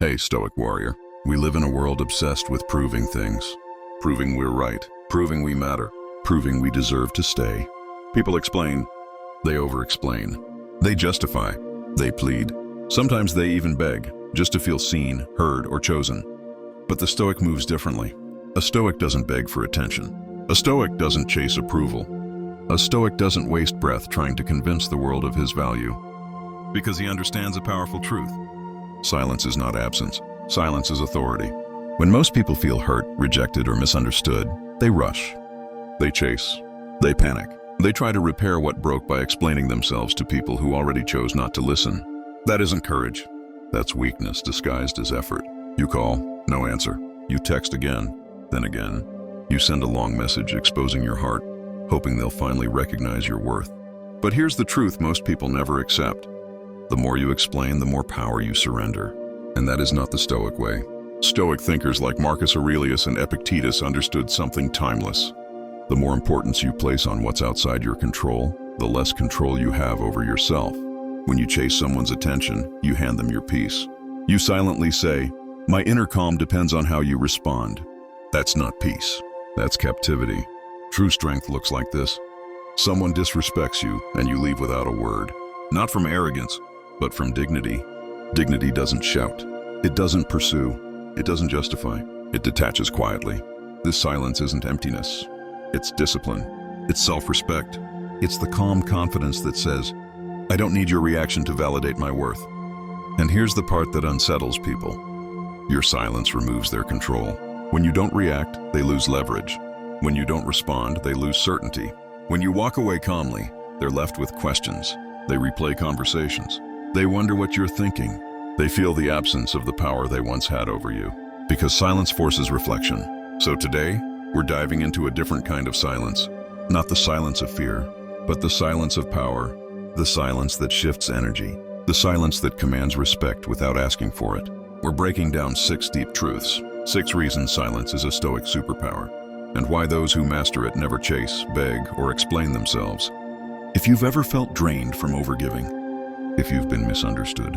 Hey, Stoic warrior. We live in a world obsessed with proving things. Proving we're right, proving we matter, proving we deserve to stay. People explain, they over-explain, they justify, they plead. Sometimes they even beg, just to feel seen, heard, or chosen. But the Stoic moves differently. A Stoic doesn't beg for attention. A Stoic doesn't chase approval. A Stoic doesn't waste breath trying to convince the world of his value. Because he understands a powerful truth. Silence is not absence. Silence is authority. When most people feel hurt, rejected, or misunderstood, they rush. They chase. They panic. They try to repair what broke by explaining themselves to people who already chose not to listen. That isn't courage. That's weakness disguised as effort. You call, no answer. You text again, then again. You send a long message exposing your heart, hoping they'll finally recognize your worth. But here's the truth most people never accept. The more you explain, the more power you surrender. And that is not the Stoic way. Stoic thinkers like Marcus Aurelius and Epictetus understood something timeless. The more importance you place on what's outside your control, the less control you have over yourself. When you chase someone's attention, you hand them your peace. You silently say, "My inner calm depends on how you respond." That's not peace. That's captivity. True strength looks like this. Someone disrespects you, and you leave without a word. Not from arrogance, but from dignity. Dignity doesn't shout. It doesn't pursue. It doesn't justify. It detaches quietly. This silence isn't emptiness. It's discipline. It's self-respect. It's the calm confidence that says, "I don't need your reaction to validate my worth." And here's the part that unsettles people. Your silence removes their control. When you don't react, they lose leverage. When you don't respond, they lose certainty. When you walk away calmly, they're left with questions. They replay conversations. They wonder what you're thinking. They feel the absence of the power they once had over you. Because silence forces reflection. So today, we're diving into a different kind of silence. Not the silence of fear, but the silence of power. The silence that shifts energy. The silence that commands respect without asking for it. We're breaking down 6 deep truths. 6 reasons silence is a Stoic superpower. And why those who master it never chase, beg, or explain themselves. If you've ever felt drained from overgiving, if you've been misunderstood,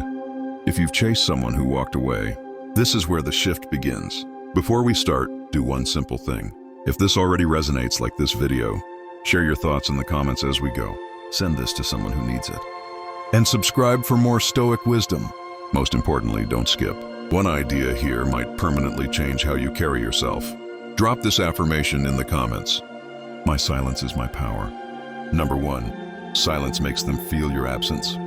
if you've chased someone who walked away, this is where the shift begins. Before we start, do one simple thing. If this already resonates like this video, share your thoughts in the comments as we go. Send this to someone who needs it. And subscribe for more Stoic wisdom. Most importantly, don't skip. One idea here might permanently change how you carry yourself. Drop this affirmation in the comments. My silence is my power. Number 1. Silence makes them feel your absence.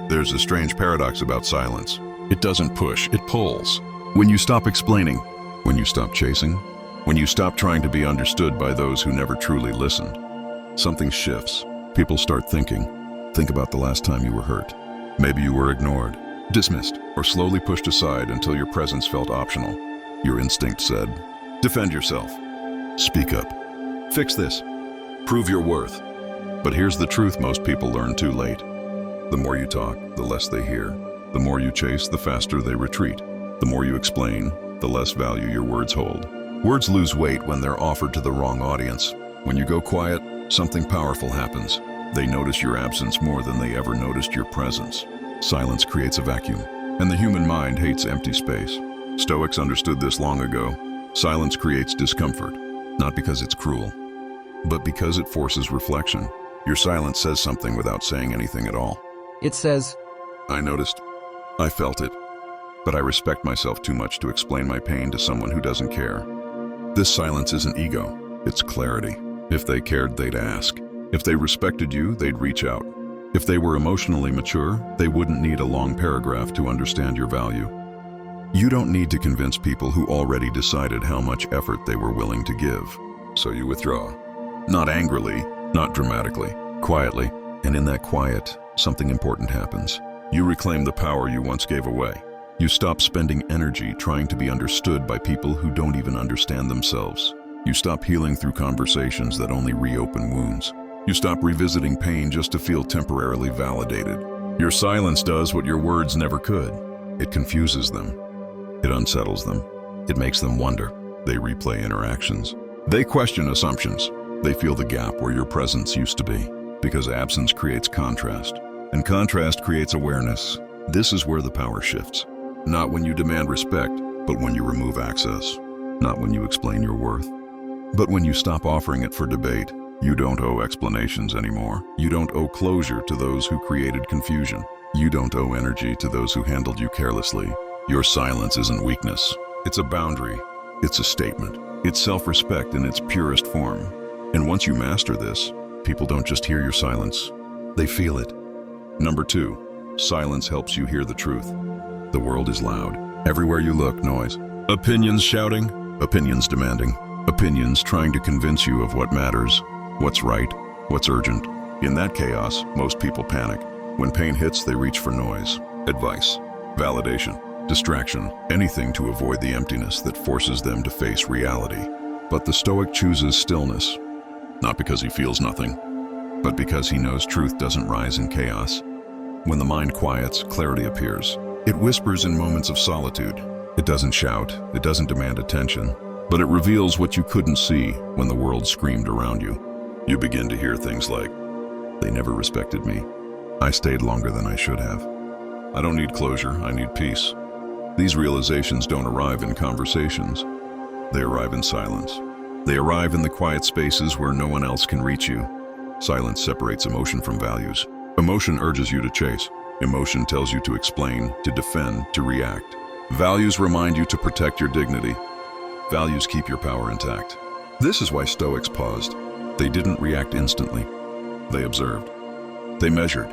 There's a strange paradox about silence. It doesn't push, it pulls. When you stop explaining, when you stop chasing, when you stop trying to be understood by those who never truly listened, something shifts. People start thinking. Think about the last time you were hurt. Maybe you were ignored, dismissed, or slowly pushed aside until your presence felt optional. Your instinct said, defend yourself. Speak up. Fix this. Prove your worth. But here's the truth most people learn too late. The more you talk, the less they hear. The more you chase, the faster they retreat. The more you explain, the less value your words hold. Words lose weight when they're offered to the wrong audience. When you go quiet, something powerful happens. They notice your absence more than they ever noticed your presence. Silence creates a vacuum, and the human mind hates empty space. Stoics understood this long ago. Silence creates discomfort, not because it's cruel, but because it forces reflection. Your silence says something without saying anything at all. It says, I noticed. I felt it. But I respect myself too much to explain my pain to someone who doesn't care. This silence isn't ego, it's clarity. If they cared, they'd ask. If they respected you, they'd reach out. If they were emotionally mature, they wouldn't need a long paragraph to understand your value. You don't need to convince people who already decided how much effort they were willing to give. So you withdraw. Not angrily, not dramatically, quietly. And in that quiet, something important happens. You reclaim the power you once gave away. You stop spending energy trying to be understood by people who don't even understand themselves. You stop healing through conversations that only reopen wounds. You stop revisiting pain just to feel temporarily validated. Your silence does what your words never could. It confuses them. It unsettles them. It makes them wonder. They replay interactions. They question assumptions. They feel the gap where your presence used to be. Because absence creates contrast. And contrast creates awareness. This is where the power shifts. Not when you demand respect, but when you remove access. Not when you explain your worth, but when you stop offering it for debate. You don't owe explanations anymore. You don't owe closure to those who created confusion. You don't owe energy to those who handled you carelessly. Your silence isn't weakness. It's a boundary. It's a statement. It's self-respect in its purest form. And once you master this, people don't just hear your silence, they feel it. Number 2, silence helps you hear the truth. The world is loud. Everywhere you look, noise. Opinions shouting, opinions demanding, opinions trying to convince you of what matters, what's right, what's urgent. In that chaos, most people panic. When pain hits, they reach for noise, advice, validation, distraction, anything to avoid the emptiness that forces them to face reality. But the Stoic chooses stillness, not because he feels nothing, but because he knows truth doesn't rise in chaos. When the mind quiets, clarity appears. It whispers in moments of solitude. It doesn't shout, it doesn't demand attention, but it reveals what you couldn't see when the world screamed around you. You begin to hear things like, "They never respected me. I stayed longer than I should have. I don't need closure, I need peace." These realizations don't arrive in conversations. They arrive in silence. They arrive in the quiet spaces where no one else can reach you. Silence separates emotion from values. Emotion urges you to chase. Emotion tells you to explain, to defend, to react. Values remind you to protect your dignity. Values keep your power intact. This is why Stoics paused. They didn't react instantly. They observed. They measured.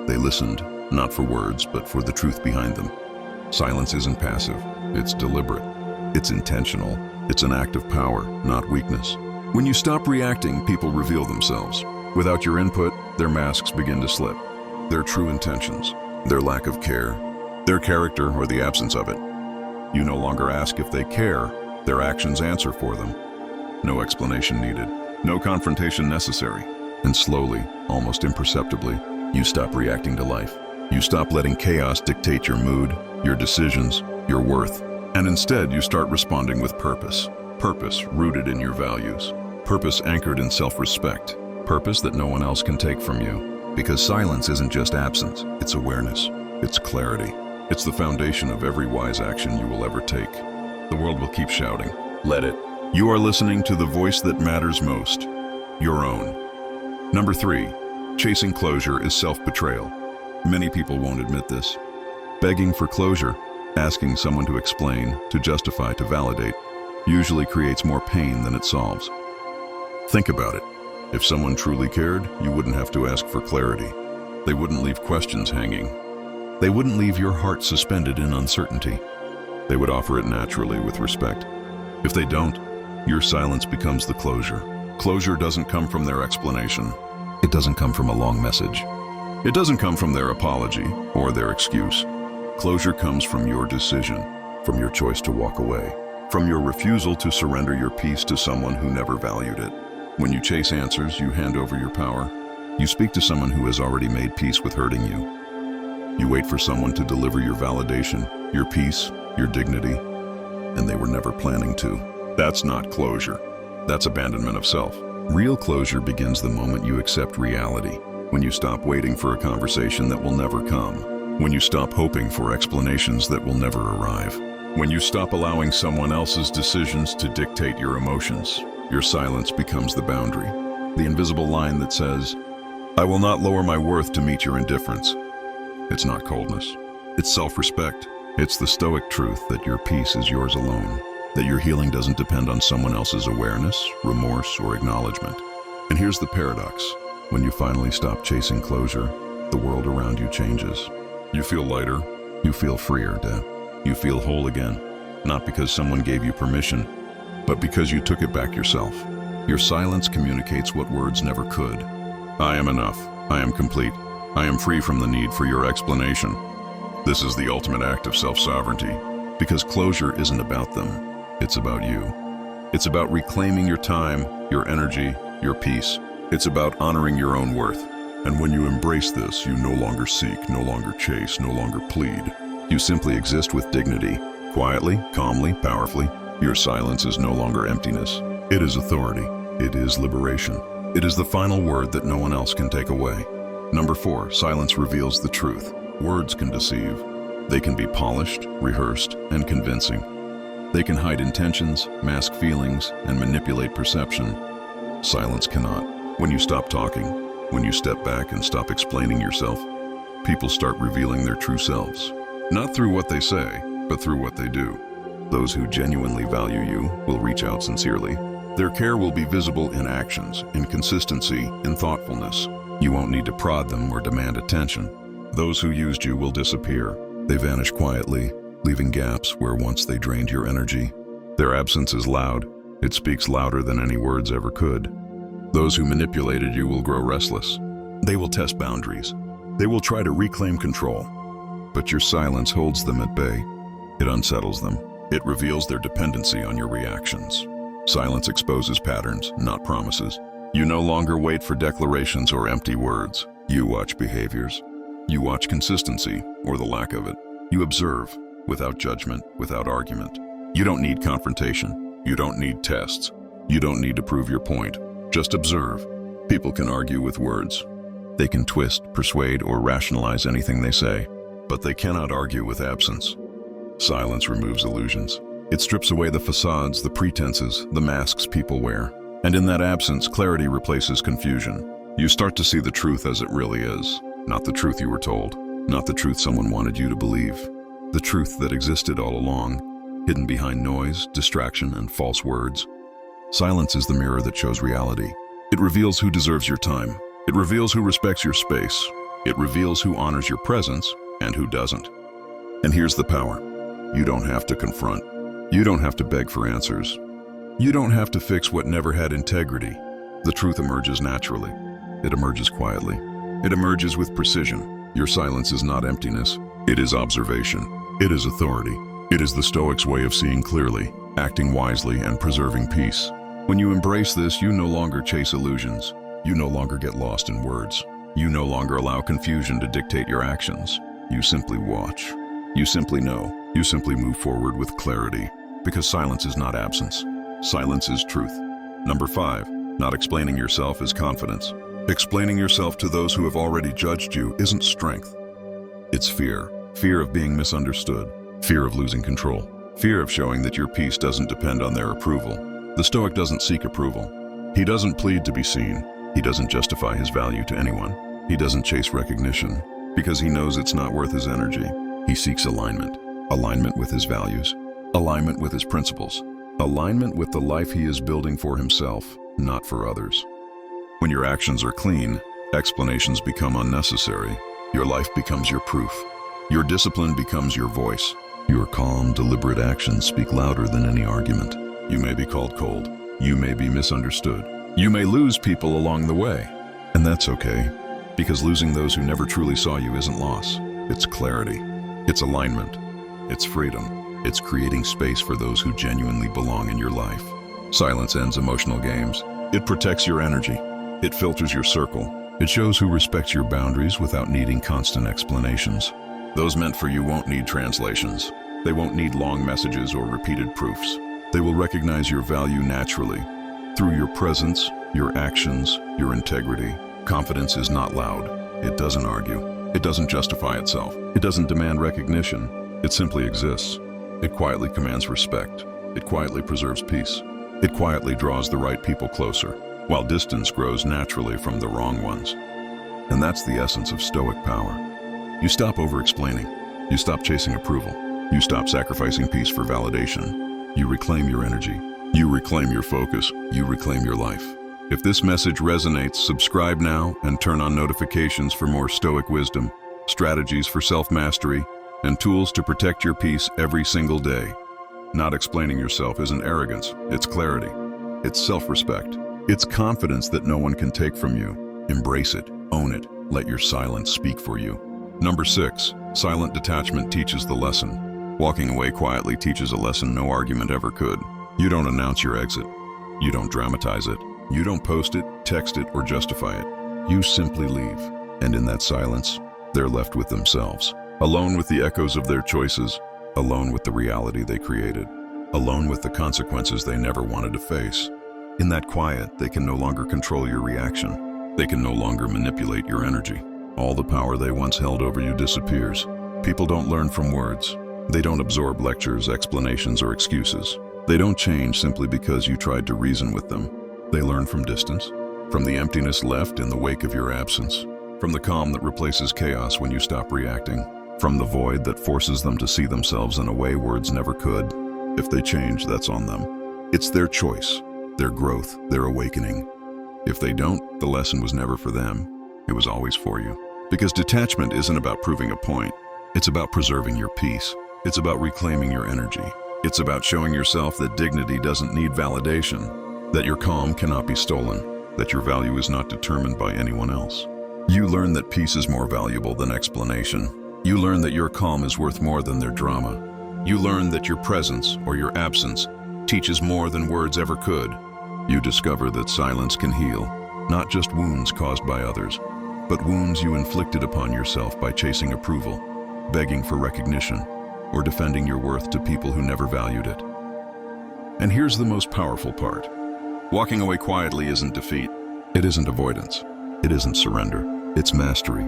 They listened, not for words, but for the truth behind them. Silence isn't passive. It's deliberate. It's intentional. It's an act of power, not weakness. When you stop reacting, people reveal themselves. Without your input, their masks begin to slip. Their true intentions, their lack of care, their character or the absence of it. You no longer ask if they care. Their actions answer for them. No explanation needed. No confrontation necessary. And slowly, almost imperceptibly, you stop reacting to life. You stop letting chaos dictate your mood, your decisions, your worth. And instead, you start responding with purpose. Purpose rooted in your values. Purpose anchored in self-respect. Purpose that no one else can take from you. Because silence isn't just absence, it's awareness. It's clarity. It's the foundation of every wise action you will ever take. The world will keep shouting. Let it. You are listening to the voice that matters most. Your own. Number 3, chasing closure is self-betrayal. Many people won't admit this. Begging for closure, asking someone to explain, to justify, to validate, usually creates more pain than it solves. Think about it. If someone truly cared, you wouldn't have to ask for clarity. They wouldn't leave questions hanging. They wouldn't leave your heart suspended in uncertainty. They would offer it naturally with respect. If they don't, your silence becomes the closure. Closure doesn't come from their explanation. It doesn't come from a long message. It doesn't come from their apology or their excuse. Closure comes from your decision, from your choice to walk away, from your refusal to surrender your peace to someone who never valued it. When you chase answers, you hand over your power. You speak to someone who has already made peace with hurting you. You wait for someone to deliver your validation, your peace, your dignity, and they were never planning to. That's not closure. That's abandonment of self. Real closure begins the moment you accept reality, when you stop waiting for a conversation that will never come, when you stop hoping for explanations that will never arrive, when you stop allowing someone else's decisions to dictate your emotions. Your silence becomes the boundary, the invisible line that says, "I will not lower my worth to meet your indifference." It's not coldness. It's self-respect. It's the Stoic truth that your peace is yours alone, that your healing doesn't depend on someone else's awareness, remorse, or acknowledgement. And here's the paradox. When you finally stop chasing closure, the world around you changes. You feel lighter. You feel freer, Dad. You feel whole again, not because someone gave you permission, but because you took it back yourself. Your silence communicates what words never could. I am enough. I am complete. I am free from the need for your explanation. This is the ultimate act of self-sovereignty, because closure isn't about them. It's about you. It's about reclaiming your time, your energy, your peace. It's about honoring your own worth. And when you embrace this, you no longer seek, no longer chase, no longer plead. You simply exist with dignity, quietly, calmly, powerfully. Your silence is no longer emptiness. It is authority. It is liberation. It is the final word that no one else can take away. Number 4, silence reveals the truth. Words can deceive. They can be polished, rehearsed, and convincing. They can hide intentions, mask feelings, and manipulate perception. Silence cannot. When you stop talking, when you step back and stop explaining yourself, people start revealing their true selves. Not through what they say, but through what they do. Those who genuinely value you will reach out sincerely. Their care will be visible in actions, in consistency, in thoughtfulness. You won't need to prod them or demand attention. Those who used you will disappear. They vanish quietly, leaving gaps where once they drained your energy. Their absence is loud. It speaks louder than any words ever could. Those who manipulated you will grow restless. They will test boundaries. They will try to reclaim control. But your silence holds them at bay. It unsettles them. It reveals their dependency on your reactions. Silence exposes patterns, not promises. You no longer wait for declarations or empty words. You watch behaviors. You watch consistency, or the lack of it. You observe, without judgment, without argument. You don't need confrontation. You don't need tests. You don't need to prove your point. Just observe. People can argue with words. They can twist, persuade, or rationalize anything they say, but they cannot argue with absence. Silence removes illusions. It strips away the facades, the pretenses, the masks people wear. And in that absence, clarity replaces confusion. You start to see the truth as it really is. Not the truth you were told. Not the truth someone wanted you to believe. The truth that existed all along, hidden behind noise, distraction, and false words. Silence is the mirror that shows reality. It reveals who deserves your time. It reveals who respects your space. It reveals who honors your presence and who doesn't. And here's the power. You don't have to confront. You don't have to beg for answers. You don't have to fix what never had integrity. The truth emerges naturally. It emerges quietly. It emerges with precision. Your silence is not emptiness. It is observation. It is authority. It is the Stoics' way of seeing clearly, acting wisely, and preserving peace. When you embrace this, you no longer chase illusions. You no longer get lost in words. You no longer allow confusion to dictate your actions. You simply watch. You simply know. You simply move forward with clarity. Because silence is not absence. Silence is truth. Number 5, not explaining yourself is confidence. Explaining yourself to those who have already judged you isn't strength. It's fear. Fear of being misunderstood. Fear of losing control. Fear of showing that your peace doesn't depend on their approval. The Stoic doesn't seek approval. He doesn't plead to be seen. He doesn't justify his value to anyone. He doesn't chase recognition because he knows it's not worth his energy. He seeks alignment. Alignment with his values. Alignment with his principles. Alignment with the life he is building for himself, not for others. When your actions are clean, explanations become unnecessary. Your life becomes your proof. Your discipline becomes your voice. Your calm, deliberate actions speak louder than any argument. You may be called cold. You may be misunderstood. You may lose people along the way. And that's okay, because losing those who never truly saw you isn't loss. It's clarity. It's alignment. It's freedom. It's creating space for those who genuinely belong in your life. Silence ends emotional games. It protects your energy. It filters your circle. It shows who respects your boundaries without needing constant explanations. Those meant for you won't need translations. They won't need long messages or repeated proofs. They will recognize your value naturally. Through your presence, your actions, your integrity. Confidence is not loud. It doesn't argue. It doesn't justify itself. It doesn't demand recognition. It simply exists. It quietly commands respect. It quietly preserves peace. It quietly draws the right people closer, while distance grows naturally from the wrong ones. And that's the essence of Stoic power. You stop over-explaining. You stop chasing approval. You stop sacrificing peace for validation. You reclaim your energy. You reclaim your focus. You reclaim your life. If this message resonates, subscribe now and turn on notifications for more Stoic wisdom, strategies for self-mastery, and tools to protect your peace every single day. Not explaining yourself isn't arrogance, it's clarity. It's self-respect. It's confidence that no one can take from you. Embrace it, own it, let your silence speak for you. Number 6, silent detachment teaches the lesson. Walking away quietly teaches a lesson no argument ever could. You don't announce your exit. You don't dramatize it. You don't post it, text it, or justify it. You simply leave. And in that silence, they're left with themselves. Alone with the echoes of their choices, alone with the reality they created, alone with the consequences they never wanted to face. In that quiet, they can no longer control your reaction. They can no longer manipulate your energy. All the power they once held over you disappears. People don't learn from words. They don't absorb lectures, explanations, or excuses. They don't change simply because you tried to reason with them. They learn from distance, from the emptiness left in the wake of your absence, from the calm that replaces chaos when you stop reacting, from the void that forces them to see themselves in a way words never could. If they change, that's on them. It's their choice, their growth, their awakening. If they don't, the lesson was never for them. It was always for you. Because detachment isn't about proving a point. It's about preserving your peace. It's about reclaiming your energy. It's about showing yourself that dignity doesn't need validation, that your calm cannot be stolen, that your value is not determined by anyone else. You learn that peace is more valuable than explanation. You learn that your calm is worth more than their drama. You learn that your presence or your absence teaches more than words ever could. You discover that silence can heal, not just wounds caused by others, but wounds you inflicted upon yourself by chasing approval, begging for recognition, or defending your worth to people who never valued it. And here's the most powerful part. Walking away quietly isn't defeat. It isn't avoidance. It isn't surrender. It's mastery.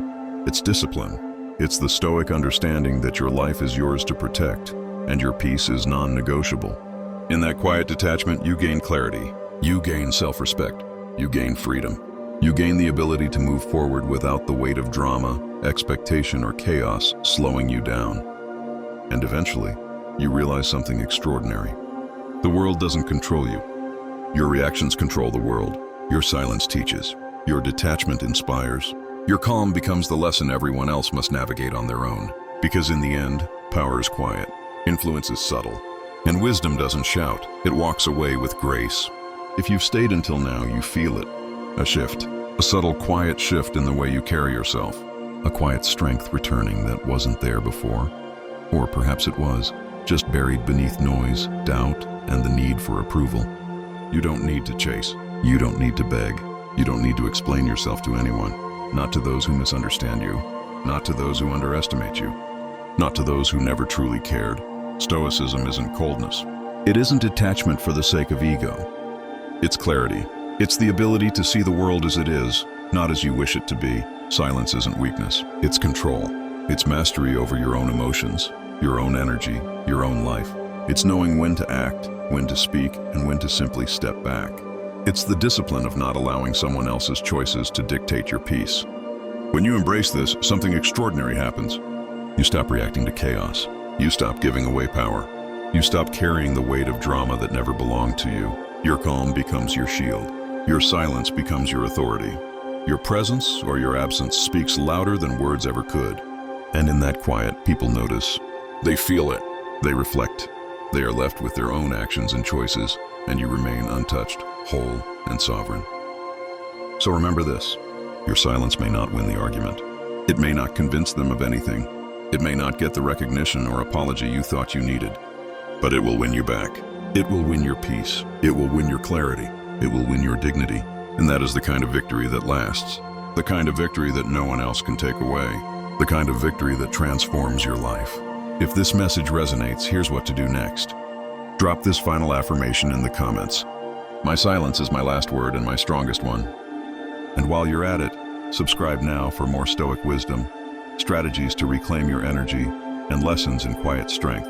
It's discipline. It's the Stoic understanding that your life is yours to protect, and your peace is non-negotiable. In that quiet detachment, you gain clarity. You gain self-respect. You gain freedom. You gain the ability to move forward without the weight of drama, expectation, or chaos slowing you down. And eventually, you realize something extraordinary. The world doesn't control you. Your reactions control the world. Your silence teaches. Your detachment inspires. Your calm becomes the lesson everyone else must navigate on their own. Because in the end, power is quiet, influence is subtle, and wisdom doesn't shout. It walks away with grace. If you've stayed until now, you feel it. A shift. A subtle, quiet shift in the way you carry yourself. A quiet strength returning that wasn't there before. Or perhaps it was, just buried beneath noise, doubt, and the need for approval. You don't need to chase. You don't need to beg. You don't need to explain yourself to anyone. Not to those who misunderstand you. Not to those who underestimate you. Not to those who never truly cared. Stoicism isn't coldness. It isn't detachment for the sake of ego. It's clarity. It's the ability to see the world as it is, not as you wish it to be. Silence isn't weakness. It's control. It's mastery over your own emotions, your own energy, your own life. It's knowing when to act, when to speak, and when to simply step back. It's the discipline of not allowing someone else's choices to dictate your peace. When you embrace this, something extraordinary happens. You stop reacting to chaos. You stop giving away power. You stop carrying the weight of drama that never belonged to you. Your calm becomes your shield. Your silence becomes your authority. Your presence or your absence speaks louder than words ever could. And in that quiet, people notice. They feel it. They reflect. They are left with their own actions and choices, and you remain untouched, whole, and sovereign. So remember this. Your silence may not win the argument. It may not convince them of anything. It may not get the recognition or apology you thought you needed. But it will win you back. It will win your peace. It will win your clarity. It will win your dignity. And that is the kind of victory that lasts. The kind of victory that no one else can take away. The kind of victory that transforms your life. If this message resonates, here's what to do next. Drop this final affirmation in the comments. My silence is my last word and my strongest one. And while you're at it, subscribe now for more Stoic wisdom, strategies to reclaim your energy, and lessons in quiet strength.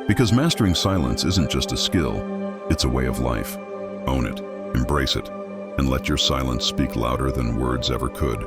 Because mastering silence isn't just a skill, it's a way of life. Own it, embrace it, and let your silence speak louder than words ever could.